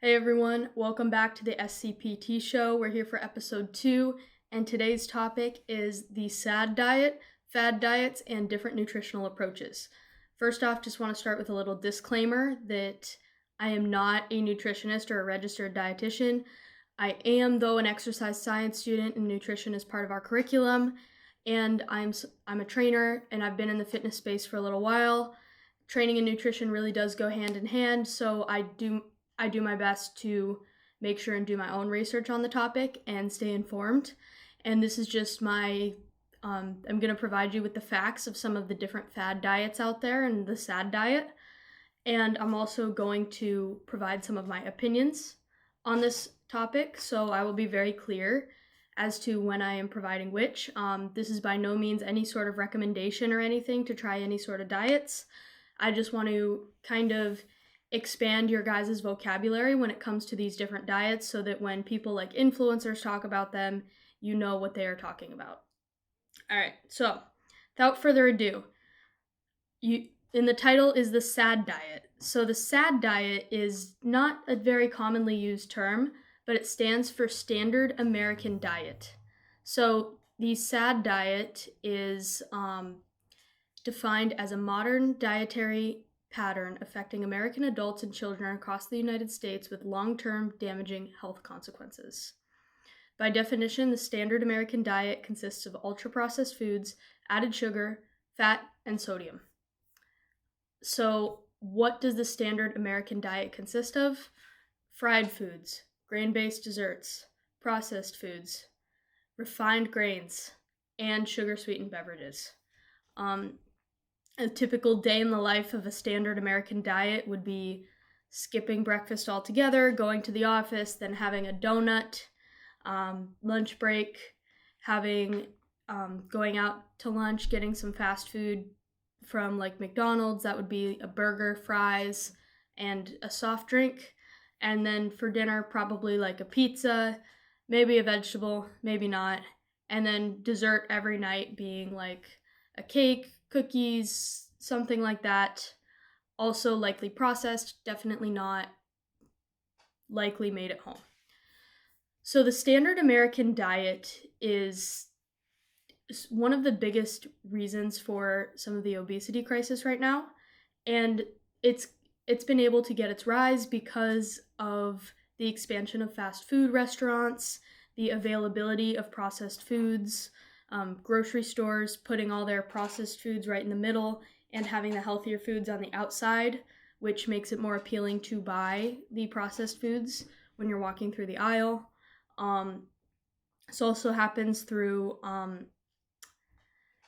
Hey everyone, welcome back to the SCPT show. We're here for episode 2, and today's topic is the SAD diet, FAD diets, and different nutritional approaches. First off, just want to start with a little disclaimer that I am not a nutritionist or a registered dietitian. I am, though, an exercise science student, and nutrition is part of our curriculum, and I'm a trainer, and I've been in the fitness space for a little while. Training and nutrition really does go hand in hand, so I do my best to make sure and do my own research on the topic and stay informed. And this is just I'm going to provide you with the facts of some of the different FAD diets out there and the SAD diet. And I'm also going to provide some of my opinions on this topic, so I will be very clear as to when I am providing which. This is by no means any sort of recommendation or anything to try any sort of diets. I just want to kind of expand your guys' vocabulary when it comes to these different diets so that when people like influencers talk about them, you know what they are talking about. All right, so without further ado, in the title is the SAD diet. So the SAD diet is not a very commonly used term, but it stands for Standard American Diet. So the SAD diet is defined as a modern dietary pattern affecting American adults and children across the United States with long-term damaging health consequences. By definition, the standard American diet consists of ultra-processed foods, added sugar, fat, and sodium. So, what does the standard American diet consist of? Fried foods, grain-based desserts, processed foods, refined grains, and sugar-sweetened beverages. A typical day in the life of a standard American diet would be skipping breakfast altogether, going to the office, then having a donut, lunch break, going out to lunch, getting some fast food from like McDonald's. That would be a burger, fries, and a soft drink. And then for dinner, probably like a pizza, maybe a vegetable, maybe not. And then dessert every night being like a cake, cookies, something like that. Also likely processed, definitely not likely made at home. So the standard American diet is one of the biggest reasons for some of the obesity crisis right now, and it's been able to get its rise because of the expansion of fast food restaurants, the availability of processed foods, grocery stores putting all their processed foods right in the middle and having the healthier foods on the outside, which makes it more appealing to buy the processed foods when you're walking through the aisle. This also happens through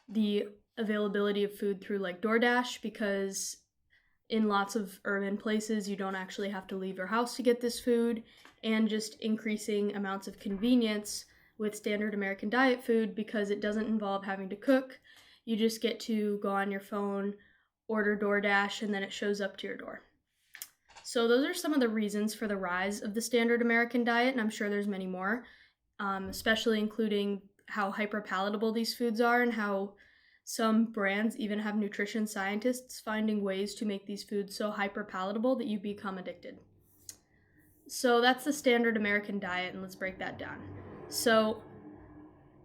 the availability of food through like DoorDash, because in lots of urban places you don't actually have to leave your house to get this food, and just increasing amounts of convenience with standard American diet food because it doesn't involve having to cook. You just get to go on your phone, order DoorDash, and then it shows up to your door. So those are some of the reasons for the rise of the standard American diet, and I'm sure there's many more, especially including how hyper-palatable these foods are and how some brands even have nutrition scientists finding ways to make these foods so hyper-palatable that you become addicted. So that's the standard American diet, and let's break that down. So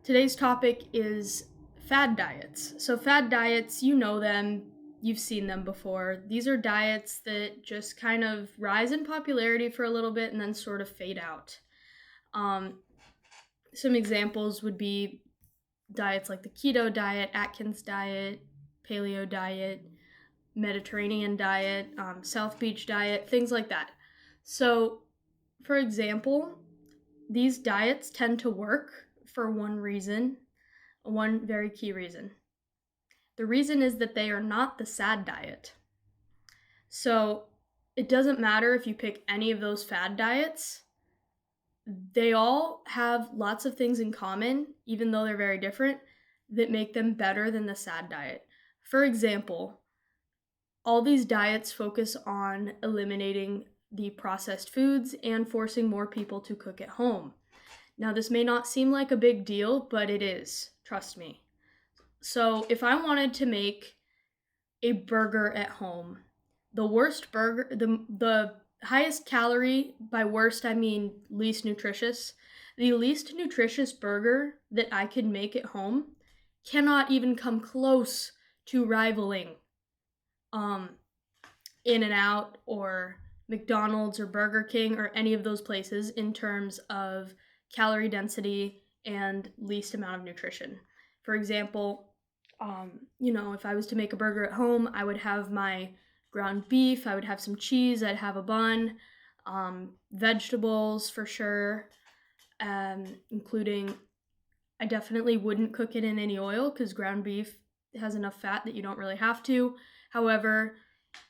today's topic is FAD diets. So FAD diets, you know them, you've seen them before. These are diets that just kind of rise in popularity for a little bit and then sort of fade out. Some examples would be diets like the keto diet, Atkins diet, paleo diet, Mediterranean diet, South Beach diet, things like that. So, for example, these diets tend to work for one very key reason. The reason is that they are not the SAD diet. So it doesn't matter if you pick any of those FAD diets. They all have lots of things in common, even though they're very different, that make them better than the SAD diet. For example, all these diets focus on eliminating the processed foods and forcing more people to cook at home. Now, this may not seem like a big deal, but it is, trust me. So if I wanted to make a burger at home, the highest calorie, by worst I mean least nutritious. The least nutritious burger that I could make at home cannot even come close to rivaling In-N-Out or McDonald's or Burger King or any of those places in terms of calorie density and least amount of nutrition. For example, if I was to make a burger at home, I would have my ground beef, I would have some cheese, I'd have a bun, vegetables for sure, including, I definitely wouldn't cook it in any oil because ground beef has enough fat that you don't really have to. However,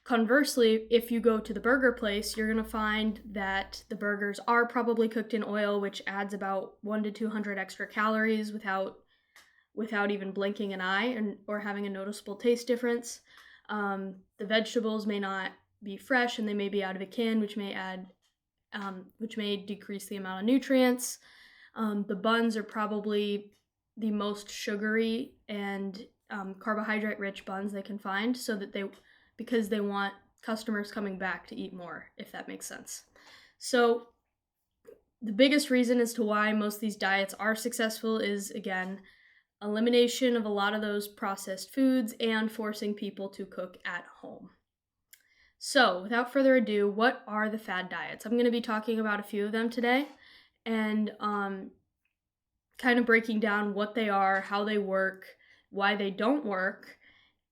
conversely, if you go to the burger place, you're going to find that the burgers are probably cooked in oil, which adds about 100 to 200 extra calories without even blinking an eye or having a noticeable taste difference. The vegetables may not be fresh and they may be out of a can, which may decrease the amount of nutrients. The buns are probably the most sugary and carbohydrate-rich buns they can find, because they want customers coming back to eat more, if that makes sense. So the biggest reason as to why most of these diets are successful is, again, elimination of a lot of those processed foods and forcing people to cook at home. So without further ado, what are the fad diets? I'm going to be talking about a few of them today and kind of breaking down what they are, how they work, why they don't work,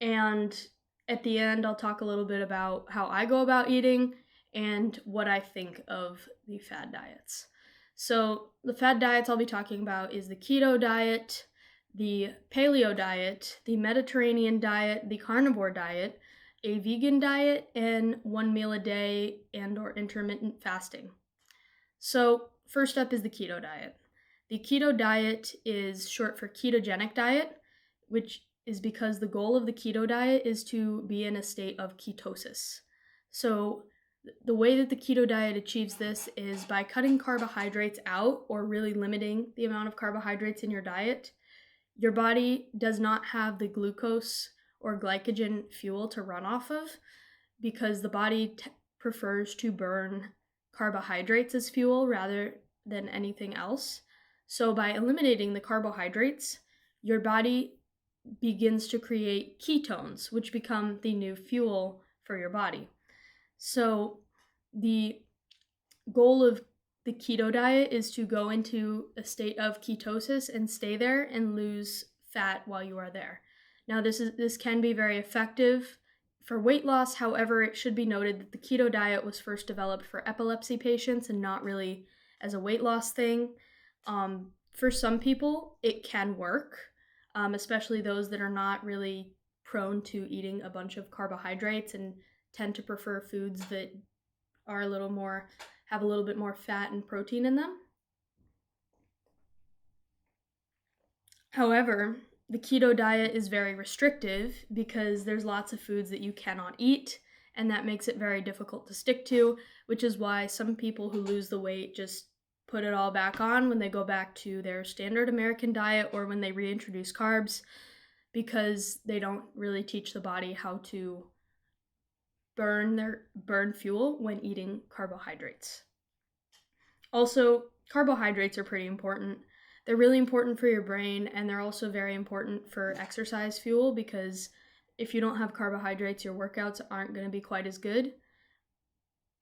and at the end, I'll talk a little bit about how I go about eating and what I think of the fad diets. So the fad diets I'll be talking about is the keto diet, the paleo diet, the Mediterranean diet, the carnivore diet, a vegan diet, and 1 meal a day and or intermittent fasting. So first up is the keto diet. The keto diet is short for ketogenic diet, which is because the goal of the keto diet is to be in a state of ketosis. So the way that the keto diet achieves this is by cutting carbohydrates out or really limiting the amount of carbohydrates in your diet. Your body does not have the glucose or glycogen fuel to run off of because the body prefers to burn carbohydrates as fuel rather than anything else. So by eliminating the carbohydrates, your body begins to create ketones, which become the new fuel for your body. So the goal of the keto diet is to go into a state of ketosis and stay there and lose fat while you are there. Now this can be very effective for weight loss. However, it should be noted that the keto diet was first developed for epilepsy patients and not really as a weight loss thing. For some people, it can work. Especially those that are not really prone to eating a bunch of carbohydrates and tend to prefer foods that are have a little bit more fat and protein in them. However, the keto diet is very restrictive because there's lots of foods that you cannot eat, and that makes it very difficult to stick to, which is why some people who lose the weight just put it all back on when they go back to their standard American diet or when they reintroduce carbs, because they don't really teach the body how to burn fuel when eating carbohydrates. Also, carbohydrates are pretty important. They're really important for your brain, and they're also very important for exercise fuel because if you don't have carbohydrates, your workouts aren't going to be quite as good,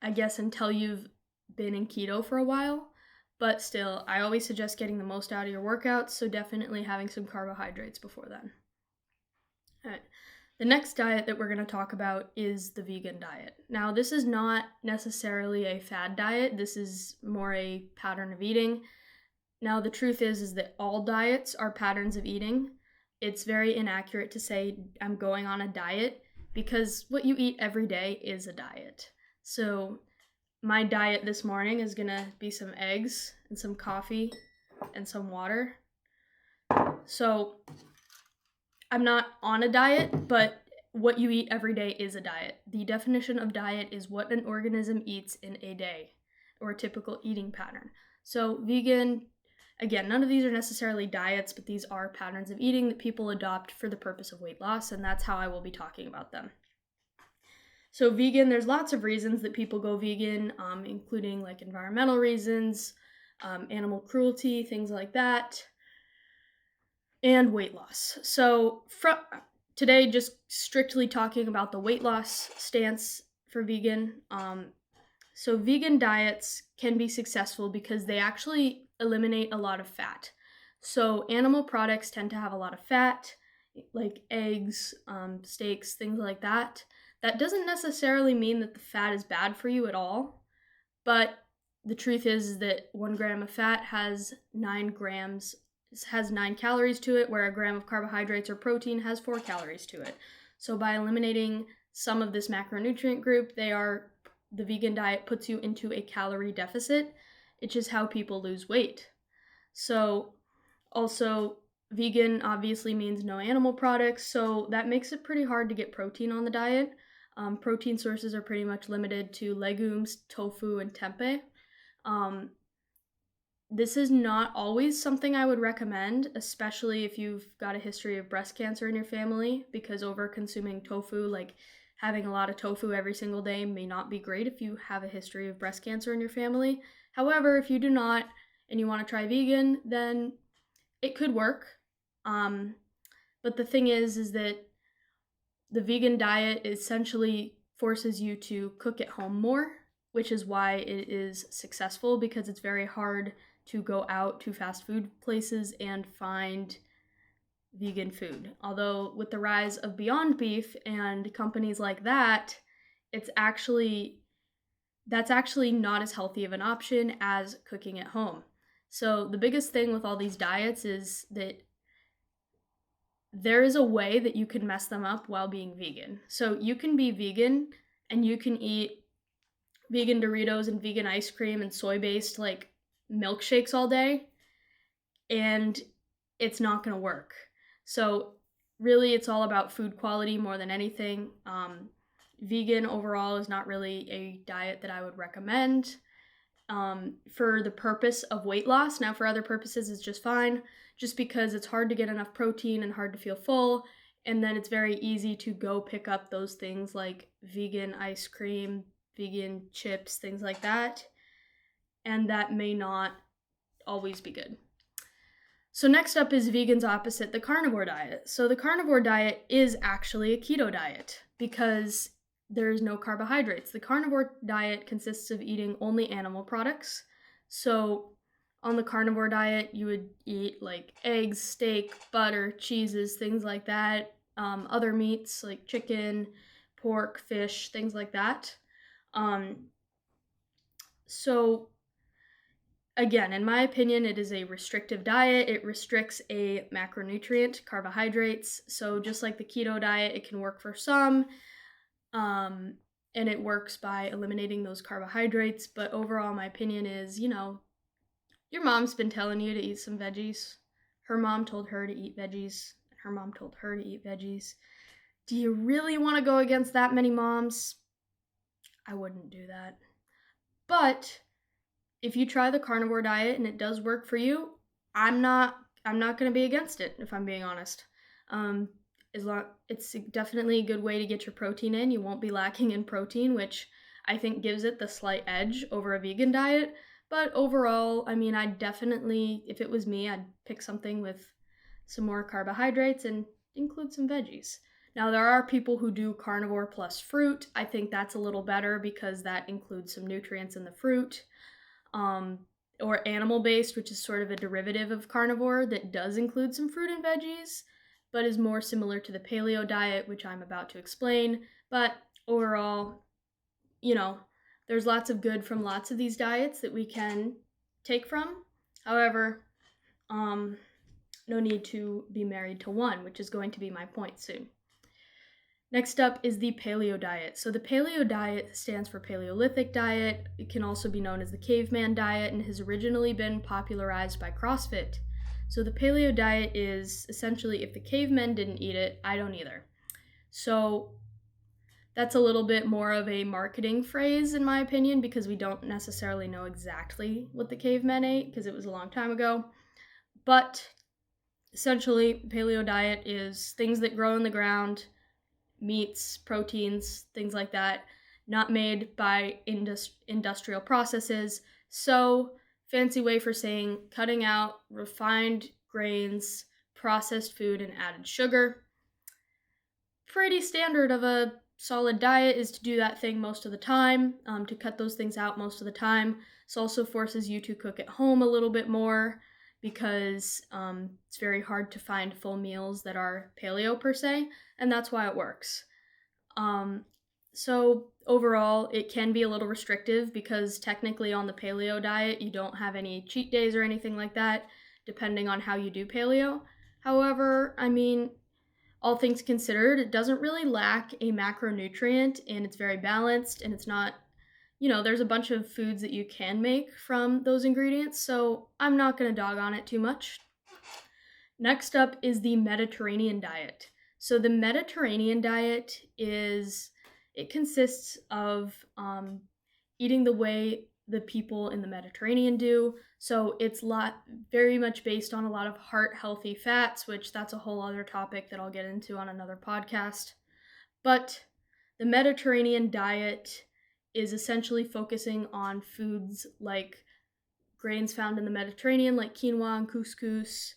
I guess, until you've been in keto for a while. But still, I always suggest getting the most out of your workouts, so definitely having some carbohydrates before then. All right. The next diet that we're going to talk about is the vegan diet. Now, this is not necessarily a fad diet. This is more a pattern of eating. Now, the truth is that all diets are patterns of eating. It's very inaccurate to say I'm going on a diet because what you eat every day is a diet. So my diet this morning is gonna be some eggs and some coffee and some water. So I'm not on a diet, but what you eat every day is a diet. The definition of diet is what an organism eats in a day, or a typical eating pattern. So vegan, again, none of these are necessarily diets, but these are patterns of eating that people adopt for the purpose of weight loss, and that's how I will be talking about them. So vegan, there's lots of reasons that people go vegan, including like environmental reasons, animal cruelty, things like that, and weight loss. So today, just strictly talking about the weight loss stance for vegan. So vegan diets can be successful because they actually eliminate a lot of fat. So animal products tend to have a lot of fat, like eggs, steaks, things like that. That doesn't necessarily mean that the fat is bad for you at all, but the truth is that 1 gram of fat has 9 calories to it, where a gram of carbohydrates or protein has 4 calories to it. So by eliminating some of this macronutrient group, the vegan diet puts you into a calorie deficit, which is how people lose weight. So also, vegan obviously means no animal products, so that makes it pretty hard to get protein on the diet. Protein sources are pretty much limited to legumes, tofu, and tempeh. This is not always something I would recommend, especially if you've got a history of breast cancer in your family, because over consuming tofu, like having a lot of tofu every single day, may not be great if you have a history of breast cancer in your family. However, if you do not and you want to try vegan, then it could work. But the thing is that the vegan diet essentially forces you to cook at home more, which is why it is successful, because it's very hard to go out to fast food places and find vegan food. Although with the rise of Beyond Beef and companies like that, that's actually not as healthy of an option as cooking at home. So the biggest thing with all these diets is that there is a way that you can mess them up while being vegan. So you can be vegan and you can eat vegan Doritos and vegan ice cream and soy-based like milkshakes all day, and it's not going to work. So really, it's all about food quality more than anything. Vegan overall is not really a diet that I would recommend for the purpose of weight loss. Now, for other purposes, it's just fine, just because it's hard to get enough protein and hard to feel full. And then it's very easy to go pick up those things like vegan ice cream, vegan chips, things like that. And that may not always be good. So next up is vegan's opposite, the carnivore diet. So the carnivore diet is actually a keto diet because there's no carbohydrates. The carnivore diet consists of eating only animal products. So on the carnivore diet, you would eat like eggs, steak, butter, cheeses, things like that, other meats like chicken, pork, fish, things like that. So again, in my opinion, it is a restrictive diet. It restricts a macronutrient, carbohydrates. So just like the keto diet, it can work for some, and it works by eliminating those carbohydrates. But overall, my opinion is, your mom's been telling you to eat some veggies. Her mom told her to eat veggies. Her mom told her to eat veggies. Do you really want to go against that many moms? I wouldn't do that. But if you try the carnivore diet and it does work for you, I'm not going to be against it, if I'm being honest. It's definitely a good way to get your protein in. You won't be lacking in protein, which I think gives it the slight edge over a vegan diet. But overall, I mean, if it was me, I'd pick something with some more carbohydrates and include some veggies. Now, there are people who do carnivore plus fruit. I think that's a little better because that includes some nutrients in the fruit. Or animal-based, which is sort of a derivative of carnivore that does include some fruit and veggies, but is more similar to the paleo diet, which I'm about to explain. But overall, there's lots of good from lots of these diets that we can take from. However, no need to be married to one, which is going to be my point soon. Next up is the paleo diet. So the paleo diet stands for Paleolithic diet. It can also be known as the caveman diet and has originally been popularized by CrossFit. So the paleo diet is essentially, if the cavemen didn't eat it, I don't either. So that's a little bit more of a marketing phrase in my opinion, because we don't necessarily know exactly what the cavemen ate because it was a long time ago. But essentially, paleo diet is things that grow in the ground, meats, proteins, things like that, not made by industrial processes. So, fancy way for saying cutting out refined grains, processed food, and added sugar. Pretty standard of a solid diet is to do that thing most of the time, to cut those things out most of the time. This also forces you to cook at home a little bit more because it's very hard to find full meals that are paleo per se, and that's why it works. So overall, it can be a little restrictive because technically on the paleo diet, you don't have any cheat days or anything like that, depending on how you do paleo. However, I mean, all things considered, it doesn't really lack a macronutrient and it's very balanced and it's not, there's a bunch of foods that you can make from those ingredients, so I'm not going to dog on it too much. Next up is the Mediterranean diet. So the Mediterranean diet it consists of eating the way the people in the Mediterranean do. So it's very much based on a lot of heart-healthy fats, which that's a whole other topic that I'll get into on another podcast. But the Mediterranean diet is essentially focusing on foods like grains found in the Mediterranean, like quinoa and couscous.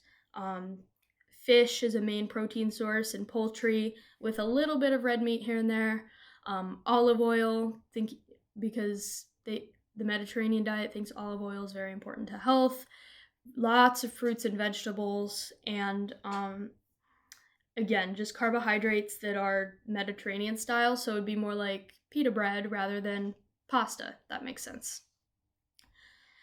Fish is a main protein source, and poultry with a little bit of red meat here and there. Olive oil, because the Mediterranean diet thinks olive oil is very important to health. Lots of fruits and vegetables, and again, just carbohydrates that are Mediterranean style, so it'd be more like pita bread rather than pasta, if that makes sense.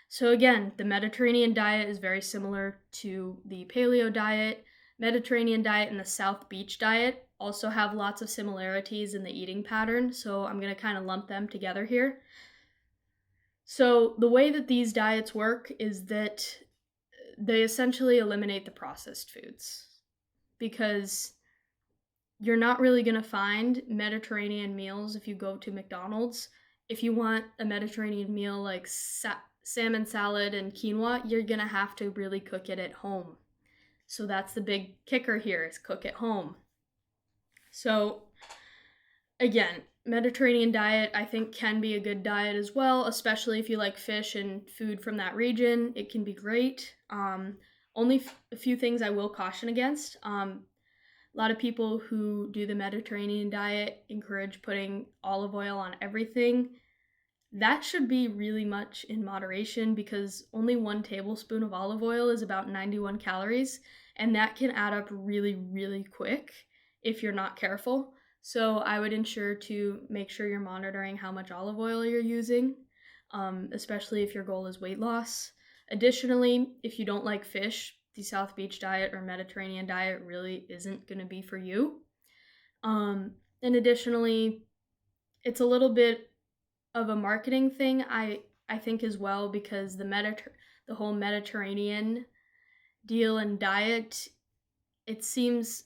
So again, the Mediterranean diet is very similar to the paleo diet. Mediterranean diet and the South Beach diet also have lots of similarities in the eating pattern, so I'm going to kind of lump them together here. So the way that these diets work is that they essentially eliminate the processed foods because you're not really going to find Mediterranean meals if you go to McDonald's. If you want a Mediterranean meal like salmon salad and quinoa, you're going to have to really cook it at home. So that's the big kicker here, is cook at home. So again, Mediterranean diet I think can be a good diet as well, especially if you like fish and food from that region. It can be great. Only a few things I will caution against. A lot of people who do the Mediterranean diet encourage putting olive oil on everything. That should be really much in moderation because only 1 tablespoon of olive oil is about 91 calories, and that can add up really, really quick if you're not careful. So I would ensure to make sure you're monitoring how much olive oil you're using, especially if your goal is weight loss. Additionally, if you don't like fish, the South Beach diet or Mediterranean diet really isn't going to be for you. And additionally, it's a little bit of a marketing thing, I think as well, because the whole Mediterranean deal and diet, it seems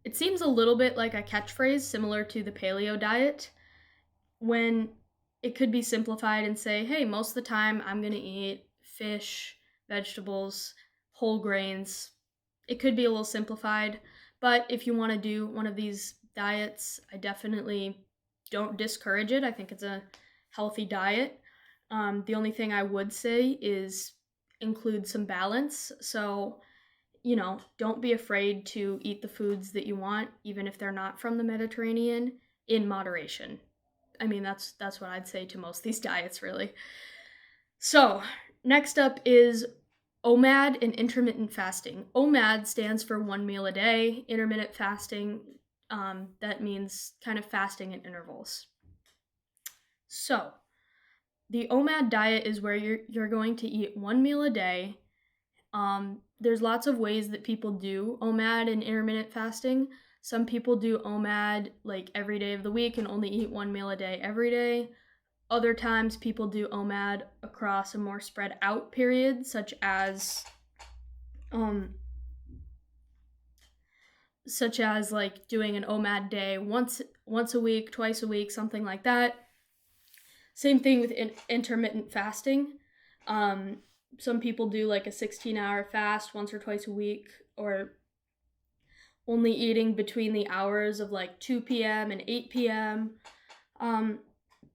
a little bit like a catchphrase similar to the paleo diet, when it could be simplified and say, hey, most of the time I'm going to eat fish, vegetables, whole grains. It could be a little simplified, but if you want to do one of these diets, I definitely don't discourage it. I think it's a healthy diet. The only thing I would say is include some balance. So, don't be afraid to eat the foods that you want, even if they're not from the Mediterranean, in moderation. I mean, that's what I'd say to most of these diets, really. So, next up is OMAD and intermittent fasting. OMAD stands for 1 meal a day. Intermittent fasting, that means kind of fasting in intervals. So, the OMAD diet is where you're going to eat 1 meal a day. There's lots of ways that people do OMAD and intermittent fasting. Some people do OMAD like every day of the week and only eat 1 meal a day every day. Other times people do OMAD across a more spread out period, such as like doing an OMAD day once a week, twice a week, something like that. Same thing with intermittent fasting. Some people do like a 16-hour fast once or twice a week, or only eating between the hours of like 2 p.m. and 8 p.m.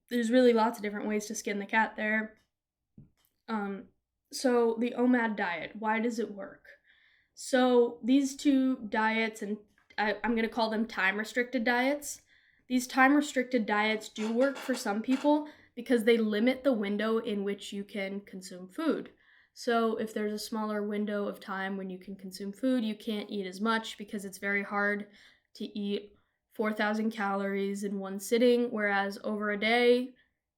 There's really lots of different ways to skin the cat there. So the OMAD diet, why does it work? So these two diets, and I'm going to call them time-restricted diets. These time-restricted diets do work for some people because they limit the window in which you can consume food. So if there's a smaller window of time when you can consume food, you can't eat as much because it's very hard to eat 4,000 calories in one sitting, whereas over a day,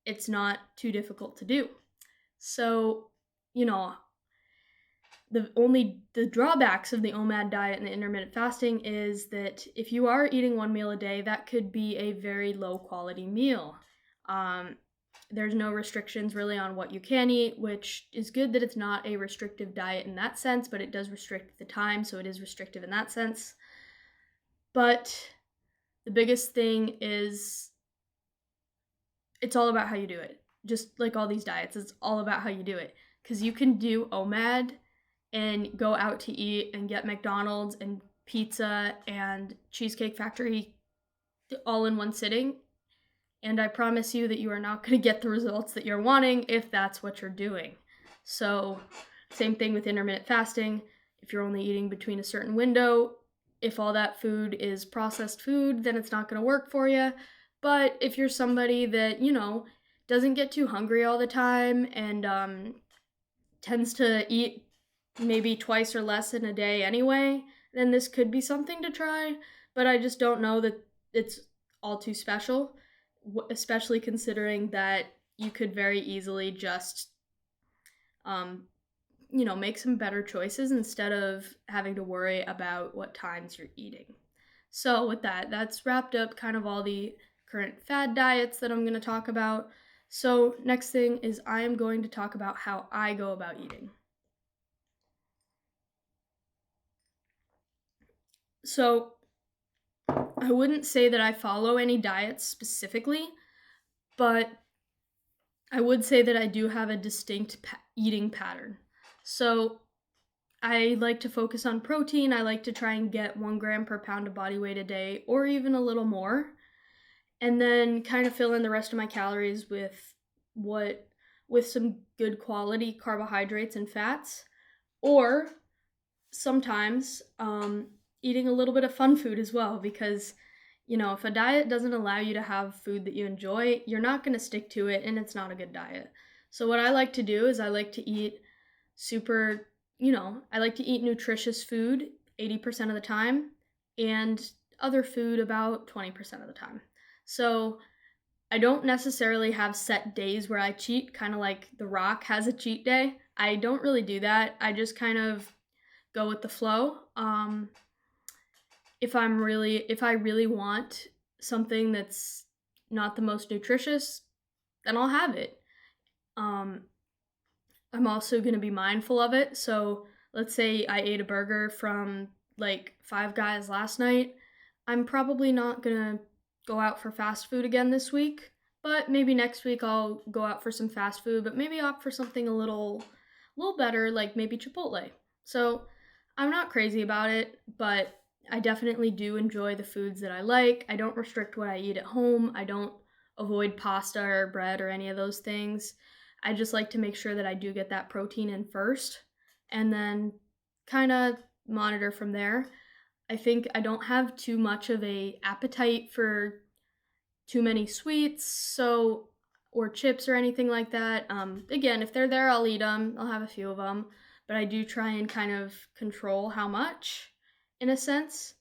it's not too difficult to do. So, the drawbacks of the OMAD diet and the intermittent fasting is that if you are eating one meal a day, that could be a very low quality meal. There's no restrictions really on what you can eat, which is good that it's not a restrictive diet in that sense, but it does restrict the time, so it is restrictive in that sense. But the biggest thing is it's all about how you do it. Just like all these diets, it's all about how you do it. Because you can do OMAD and go out to eat and get McDonald's and pizza and Cheesecake Factory all in one sitting. And I promise you that you are not going to get the results that you're wanting if that's what you're doing. So, same thing with intermittent fasting. If you're only eating between a certain window, if all that food is processed food, then it's not going to work for you. But if you're somebody that, doesn't get too hungry all the time and tends to eat maybe twice or less in a day anyway, then this could be something to try. But I just don't know that it's all too special, especially considering that you could very easily just, make some better choices instead of having to worry about what times you're eating. So with that, that's wrapped up kind of all the current fad diets that I'm going to talk about. So next thing is I am going to talk about how I go about eating. So I wouldn't say that I follow any diets specifically, but I would say that I do have a distinct eating pattern. So I like to focus on protein. I like to try and get 1 gram per pound of body weight a day, or even a little more. And then kind of fill in the rest of my calories with some good quality carbohydrates and fats. Or sometimes eating a little bit of fun food as well, because if a diet doesn't allow you to have food that you enjoy, you're not going to stick to it, and it's not a good diet. So what I like to do is I like to eat I like to eat nutritious food 80% of the time and other food about 20% of the time. So I don't necessarily have set days where I cheat, kind of like The Rock has a cheat day. I don't really do that. I just kind of go with the flow. If I really want something that's not the most nutritious, then I'll have it. I'm also going to be mindful of it. So let's say I ate a burger from like Five Guys last night. I'm probably not going to go out for fast food again this week, but maybe next week I'll go out for some fast food, but maybe opt for something a little better, like maybe Chipotle. So I'm not crazy about it, but I definitely do enjoy the foods that I like. I don't restrict what I eat at home. I don't avoid pasta or bread or any of those things. I just like to make sure that I do get that protein in first and then kind of monitor from there. I think I don't have too much of a appetite for too many sweets, or chips or anything like that. Again, if they're there, I'll eat them. I'll have a few of them, but I do try and kind of control how much, in a sense.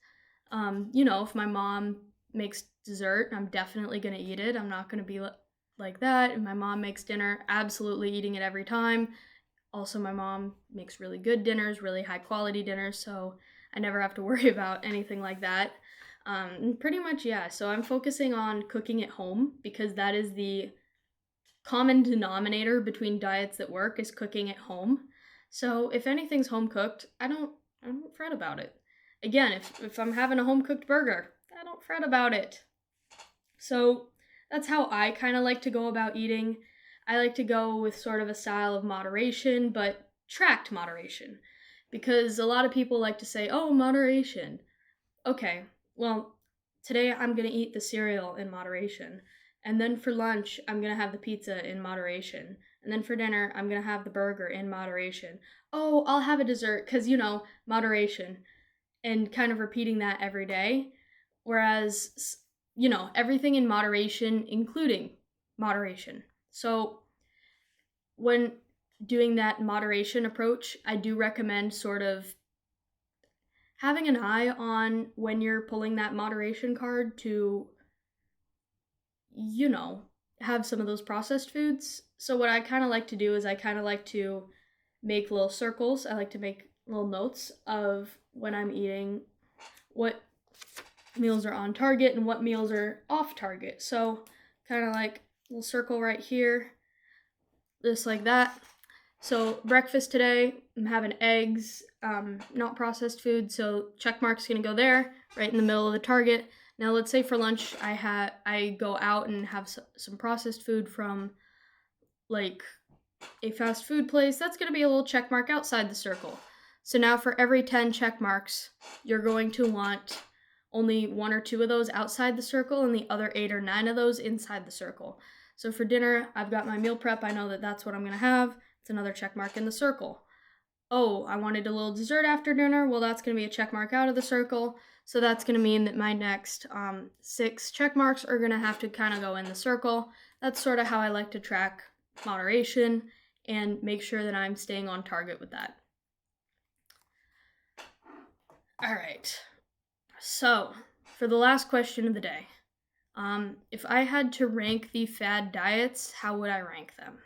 If my mom makes dessert, I'm definitely gonna eat it. I'm not gonna be like that. If my mom makes dinner, absolutely eating it every time. Also, my mom makes really good dinners, really high quality dinners, so I never have to worry about anything like that. Pretty much, yeah. So I'm focusing on cooking at home because that is the common denominator between diets that work, is cooking at home. So if anything's home cooked, I don't fret about it. Again, if I'm having a home cooked burger, I don't fret about it. So that's how I kind of like to go about eating. I like to go with sort of a style of moderation, but tracked moderation. Because a lot of people like to say, oh, moderation. Okay, well, today I'm gonna eat the cereal in moderation. And then for lunch, I'm gonna have the pizza in moderation. And then for dinner, I'm gonna have the burger in moderation. Oh, I'll have a dessert, because, moderation. And kind of repeating that every day. Whereas, everything in moderation, including moderation. So when doing that moderation approach, I do recommend sort of having an eye on when you're pulling that moderation card to, you know, have some of those processed foods. So what I kind of like to do is I kind of like to make little circles. I like to make little notes of when I'm eating, what meals are on target and what meals are off target. So kind of like a little circle right here, just like that. So breakfast today, I'm having eggs, not processed food, so check mark's gonna go there, right in the middle of the target. Now let's say for lunch I go out and have some processed food from like a fast food place. That's gonna be a little check mark outside the circle. So now for every 10 check marks, you're going to want only 1 or 2 of those outside the circle and the other 8 or 9 of those inside the circle. So for dinner, I've got my meal prep. I know that that's what I'm gonna have. It's another check mark in the circle. Oh, I wanted a little dessert after dinner. Well, that's going to be a check mark out of the circle. So that's going to mean that my next 6 check marks are going to have to kind of go in the circle. That's sort of how I like to track moderation and make sure that I'm staying on target with that. All right. So for the last question of the day, if I had to rank the fad diets, how would I rank them?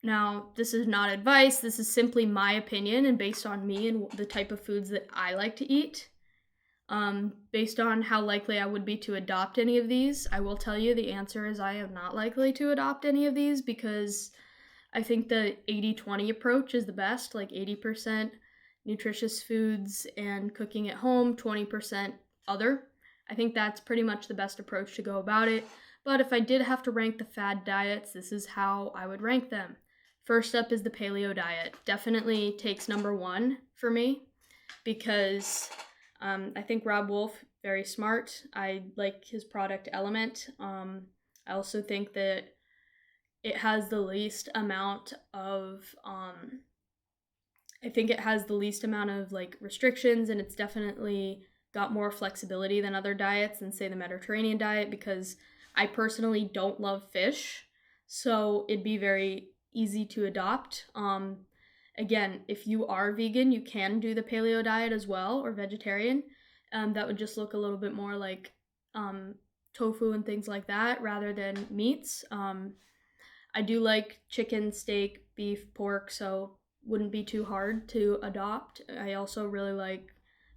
Now, this is not advice, this is simply my opinion and based on me and the type of foods that I like to eat. Based on how likely I would be to adopt any of these, I will tell you the answer is I am not likely to adopt any of these because I think the 80-20 approach is the best, like 80% nutritious foods and cooking at home, 20% other. I think that's pretty much the best approach to go about it. But if I did have to rank the fad diets, this is how I would rank them. First up is the paleo diet. Definitely takes number 1 for me because I think Rob Wolf, very smart. I like his product Element. I also think that it has the least amount of like restrictions, and it's definitely got more flexibility than other diets than say the Mediterranean diet, because I personally don't love fish, so it'd be very easy to adopt. Again, if you are vegan, you can do the paleo diet as well, or vegetarian. That would just look a little bit more like tofu and things like that rather than meats. I do like chicken, steak, beef, pork, so wouldn't be too hard to adopt. I also really like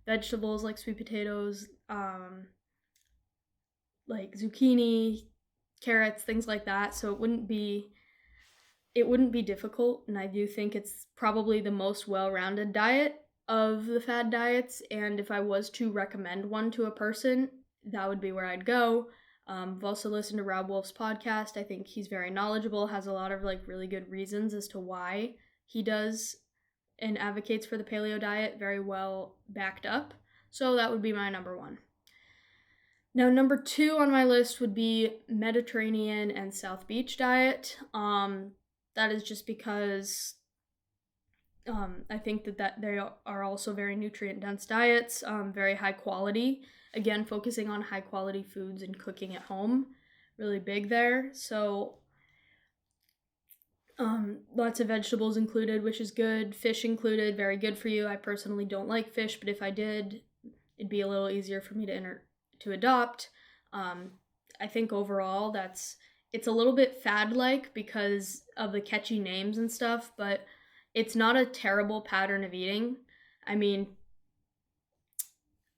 vegetables like sweet potatoes, like zucchini, carrots, things like that. So it wouldn't be difficult, and I do think it's probably the most well-rounded diet of the fad diets, and if I was to recommend one to a person, that would be where I'd go. I've also listened to Rob Wolf's podcast. I think he's very knowledgeable, has a lot of like really good reasons as to why he does and advocates for the paleo diet, very well backed up. So that would be my number 1. Now, number 2 on my list would be Mediterranean and South Beach diet. That is just because I think that they are also very nutrient-dense diets, very high quality. Again, focusing on high-quality foods and cooking at home, really big there. So lots of vegetables included, which is good. Fish included, very good for you. I personally don't like fish, but if I did, it'd be a little easier for me to adopt. I think overall it's a little bit fad-like because of the catchy names and stuff, but it's not a terrible pattern of eating. I mean,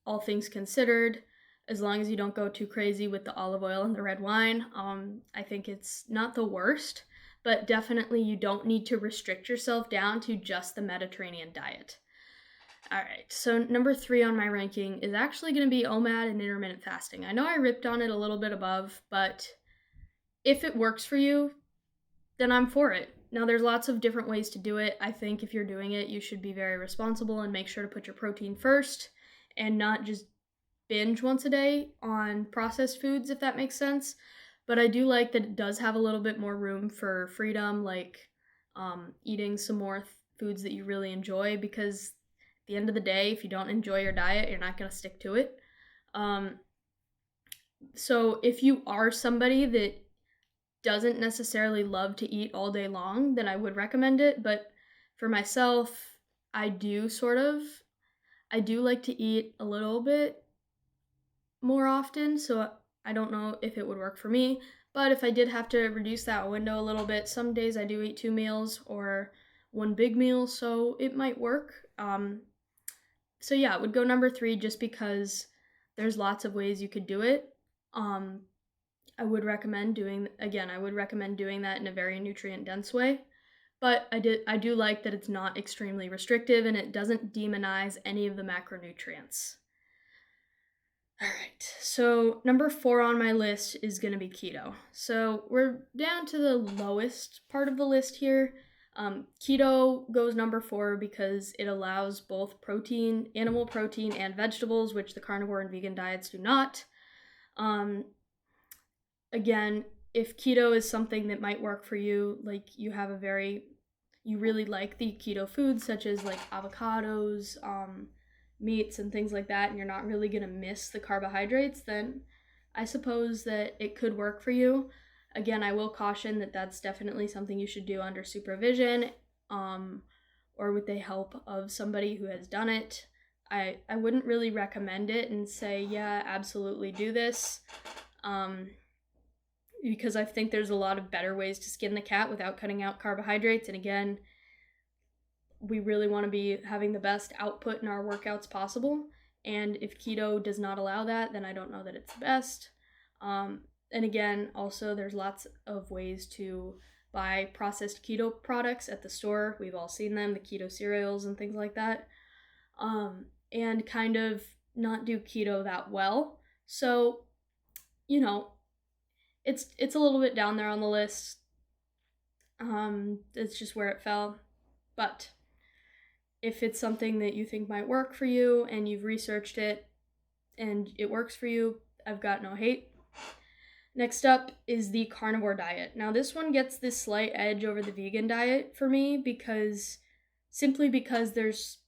all things considered, as long as you don't go too crazy with the olive oil and the red wine, I think it's not the worst, but definitely you don't need to restrict yourself down to just the Mediterranean diet. All right, so number 3 on my ranking is actually going to be OMAD and intermittent fasting. I know I ripped on it a little bit above, but if it works for you, then I'm for it. Now, there's lots of different ways to do it. I think if you're doing it, you should be very responsible and make sure to put your protein first and not just binge once a day on processed foods, if that makes sense. But I do like that it does have a little bit more room for freedom, like eating some more foods that you really enjoy, because at the end of the day, if you don't enjoy your diet, you're not going to stick to it. So if you are somebody that doesn't necessarily love to eat all day long, then I would recommend it. But for myself, I do like to eat a little bit more often, so I don't know if it would work for me. But if I did have to reduce that window a little bit, some days I do eat 2 meals or 1 big meal, so it might work. So yeah, it would go number 3 just because there's lots of ways you could do it. I would recommend doing that in a very nutrient dense way. But I do like that it's not extremely restrictive and it doesn't demonize any of the macronutrients. All right, so number 4 on my list is going to be keto. So we're down to the lowest part of the list here. Keto goes number 4 because it allows both protein, animal protein, and vegetables, which the carnivore and vegan diets do not. Again, if keto is something that might work for you, like you really like the keto foods such as like avocados, meats and things like that, and you're not really going to miss the carbohydrates, then I suppose that it could work for you. Again, I will caution that that's definitely something you should do under supervision, or with the help of somebody who has done it. I wouldn't really recommend it and say, yeah, absolutely do this, because I think there's a lot of better ways to skin the cat without cutting out carbohydrates. And again, we really want to be having the best output in our workouts possible. And if keto does not allow that, then I don't know that it's the best. And again, also there's lots of ways to buy processed keto products at the store. We've all seen them, the keto cereals and things like that. And kind of not do keto that well. So, it's a little bit down there on the list. It's just where it fell. But if it's something that you think might work for you and you've researched it and it works for you, I've got no hate. Next up is the carnivore diet. Now this one gets this slight edge over the vegan diet for me because there's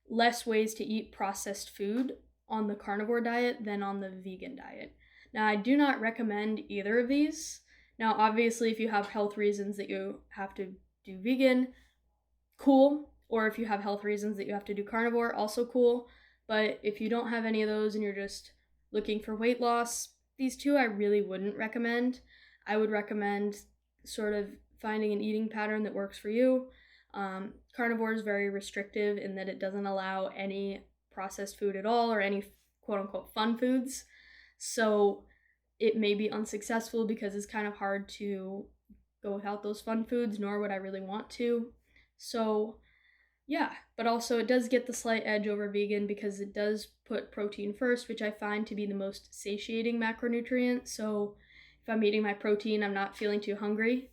less ways to eat processed food on the carnivore diet than on the vegan diet. Now, I do not recommend either of these. Now, obviously, if you have health reasons that you have to do vegan, cool. Or if you have health reasons that you have to do carnivore, also cool. But if you don't have any of those and you're just looking for weight loss, these two I really wouldn't recommend. I would recommend sort of finding an eating pattern that works for you. Carnivore is very restrictive in that it doesn't allow any processed food at all or any quote-unquote fun foods. So it may be unsuccessful because it's kind of hard to go without those fun foods, nor would I really want to. So yeah, but also it does get the slight edge over vegan because it does put protein first, which I find to be the most satiating macronutrient. So if I'm eating my protein, I'm not feeling too hungry.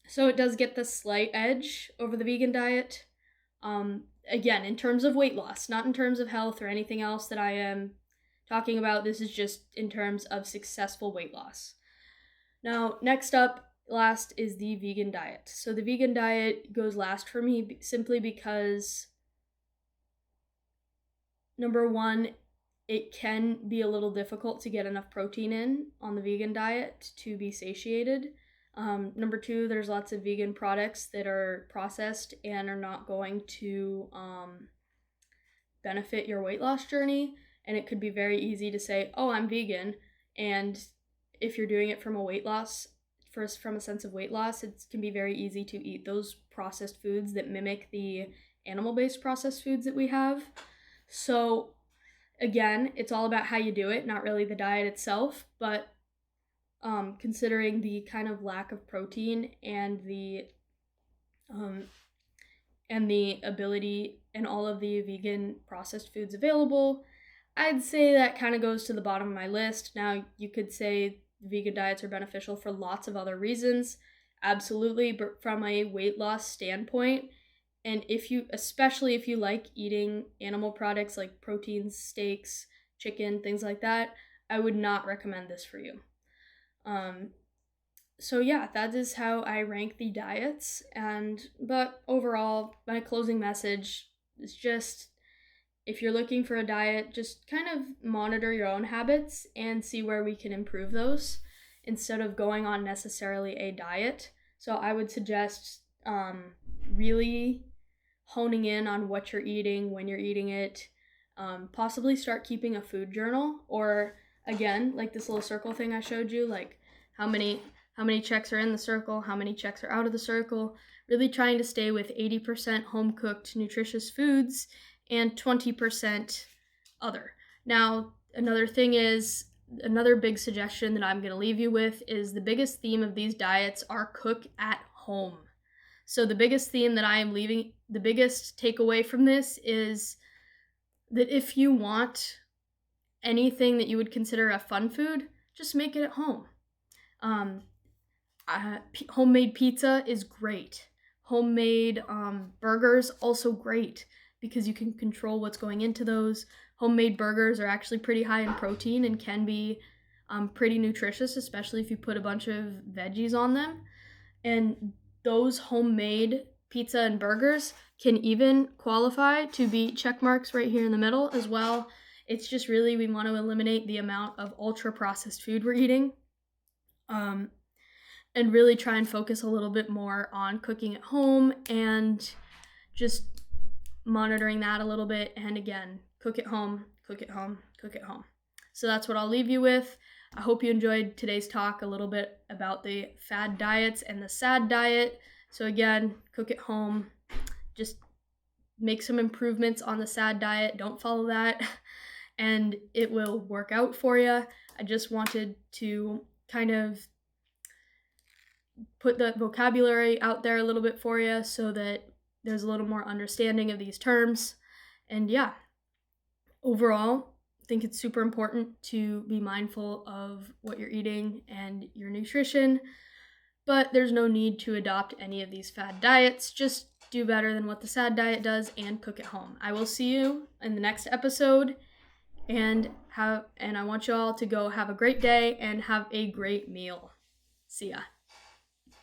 So it does get the slight edge over the vegan diet. Again, in terms of weight loss, not in terms of health or anything else that I am talking about. This is just in terms of successful weight loss. Now, last is the vegan diet. So the vegan diet goes last for me simply because, number 1, it can be a little difficult to get enough protein in on the vegan diet to be satiated. Number 2, there's lots of vegan products that are processed and are not going to benefit your weight loss journey. And it could be very easy to say, oh, I'm vegan. And if you're doing it from a sense of weight loss, it can be very easy to eat those processed foods that mimic the animal-based processed foods that we have. So again, it's all about how you do it, not really the diet itself, but considering the kind of lack of protein and the ability and all of the vegan processed foods available, I'd say that kind of goes to the bottom of my list. Now, you could say vegan diets are beneficial for lots of other reasons. Absolutely, but from a weight loss standpoint And especially if you like eating animal products like proteins, steaks, chicken, things like that, I would not recommend this for you. So yeah, that is how I rank the diets. But overall, my closing message is just, if you're looking for a diet, just kind of monitor your own habits and see where we can improve those instead of going on necessarily a diet. So I would suggest really honing in on what you're eating, when you're eating it, possibly start keeping a food journal, or again, like this little circle thing I showed you, like how many checks are in the circle, how many checks are out of the circle, really trying to stay with 80% home-cooked nutritious foods and 20% other. Now, another big suggestion that I'm going to leave you with is the biggest theme of these diets are cook at home. So the biggest theme that I am leaving, the biggest takeaway from this is that if you want anything that you would consider a fun food, just make it at home. Homemade pizza is great. Homemade burgers, also great, because you can control what's going into those. Homemade burgers are actually pretty high in protein and can be pretty nutritious, especially if you put a bunch of veggies on them. And those homemade pizza and burgers can even qualify to be check marks right here in the middle as well. It's just really, we want to eliminate the amount of ultra processed food we're eating. And really try and focus a little bit more on cooking at home and just monitoring that a little bit. And again, cook at home, cook at home, cook at home. So that's what I'll leave you with. I hope you enjoyed today's talk a little bit about the FAD diets and the SAD diet. So again, cook at home, just make some improvements on the SAD diet. Don't follow that, and it will work out for you. I just wanted to kind of put the vocabulary out there a little bit for you so that there's a little more understanding of these terms. And yeah, overall, I think it's super important to be mindful of what you're eating and your nutrition, but there's no need to adopt any of these FAD diets. Just do better than what the SAD diet does and cook at home. I will see you in the next episode, and I want you all to go have a great day and have a great meal. See ya.